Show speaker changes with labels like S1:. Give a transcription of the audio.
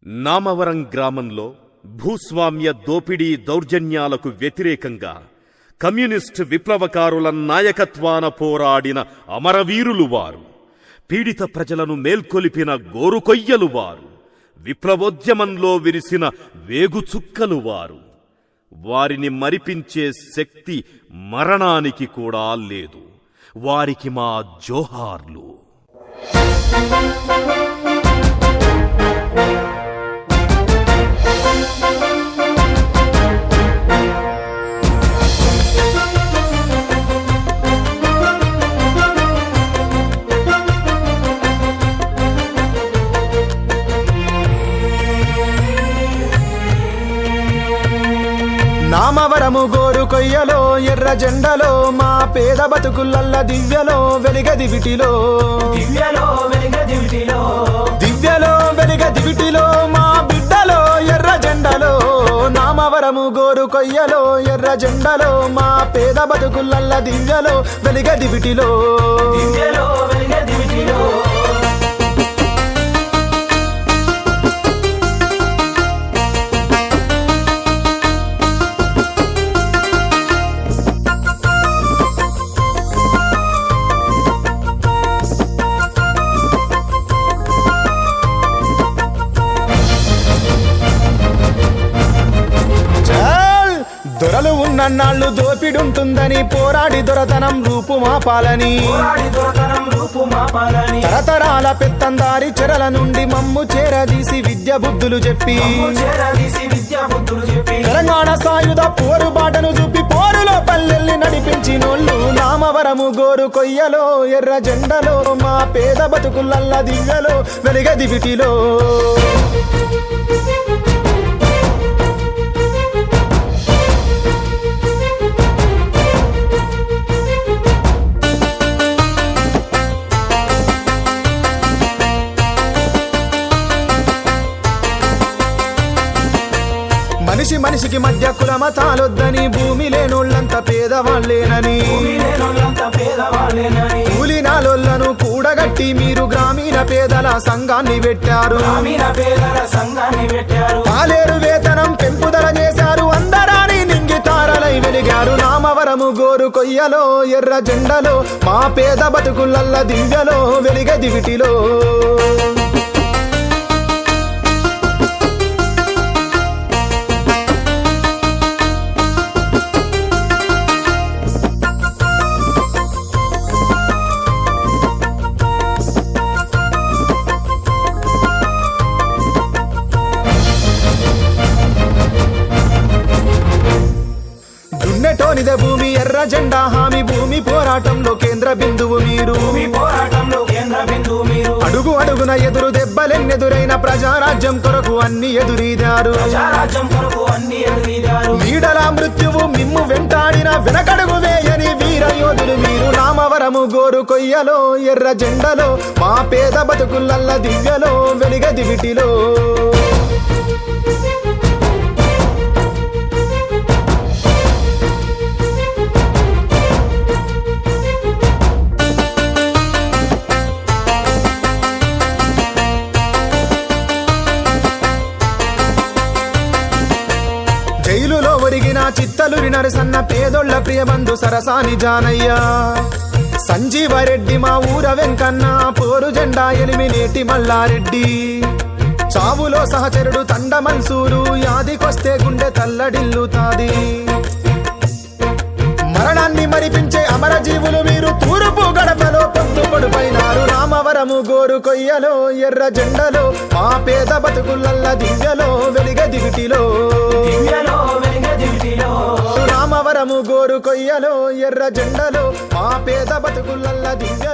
S1: నామవరం గ్రామంలో భూస్వామ్య దోపిడీ దౌర్జన్యాలకు వ్యతిరేకంగా కమ్యూనిస్టు విప్లవకారుల నాయకత్వాన పోరాడిన అమరవీరులు వారు. పీడిత ప్రజలను మేల్కొలిపిన గోరుకొయ్యలు వారు. విప్లవోద్యమంలో విరిసిన వేగుచుక్కలు వారు. వారిని మరిపించే శక్తి మరణానికి కూడా లేదు. వారికి మా జోహార్లు.
S2: నామవరము గోరు కొయ్యలో ఎర్ర జెండలో మా పేద బతుకులల్ల దివ్యలో వెలిగదివిటిలో మా బిడ్డలో ఎర్ర జెండలో. నామవరము గోరు కొయ్యలో ఎర్ర జెండలో మా పేద బతుకులల్ల దివ్యలో వెలిగదివిటిలో. దొరలు ఉన్నన్నాళ్ళు దోపిడుంటుందని పోరాడి దొరతనం రూపుమాపాలని తరతరాల పెత్తందారి చెరల నుండి మమ్ము చేరదీసి విద్య బుద్ధులు చెప్పి తెలంగాణ సాయుధ పోరు బాటను చూపి పోరులో పల్లెల్ని నడిపించినోళ్ళు. నామవరము గోరు కొయ్యలో ఎర్ర జెండలో మా పేద బతుకులల్ల దివ్యలో వెలిగదివిటిలో. మనిషి మనిషికి మధ్య కుల మతాలొద్దని భూమి లేనోళ్ళంతా పేదవాళ్ళేనని కూలినాలోళ్లను కూడగట్టి మీరు గ్రామీణ పేదల సంఘాన్ని పెట్టారు. పాలేరు వేతనం పెంపుదల చేశారు. అందరాని నింగి తారలై వెలిగారు. నామవరము గోరు కొయ్యలో ఎర్ర జెండలో మా పేద బతుకులల్ల దివ్యలో వెలిగదివిటిలో. దున్నెటోనిదే భూమి ఎర్ర జెండా హామీ భూమి పోరాటంలో కేంద్ర బిందువు మీరు. అడుగు అడుగున ఎదురు దెబ్బలెన్నెదురైన ప్రజారాజ్యం కొరకు అన్ని ఎదురీదారు. నీడల మృత్యువు మిమ్ము వెంటాడిన వెనకడుగు వేయని వీర యోధులు మీరు. నామవరము గోరు కొయ్యలో ఎర్ర జెండలో మా పేద బతుకులల్ల దివ్యలో వెలిగదివిటిలో. జైలులో ఒరిగిన చిత్తలూరి నరసన్న పేదోళ్ల ప్రియబంధు సరసాని జానయ్య. సంజీవరెడ్డి మా ఊర వెంకన్న పోరు జెండా ఎలిమినేటి మల్లారెడ్డి. చావులో సహచరుడు తండ మన్సూరు యాదికొస్తే గుండె తల్లడిల్లుతాది. మరణాన్ని మరిపించే అమరజీవులు మీరు తూర్పు గడపలో పొద్దు పొడుపైనారు. నామవరము గోరు కొయ్యలో ఎర్ర జెండలో మా పేద బతుకులల్ల దివ్యలో వెలిగదివిటిలో. నామవరము గోరు కొయ్యలో ఎర్ర జెండలో మా పేద బతుకులల్ల దివ్య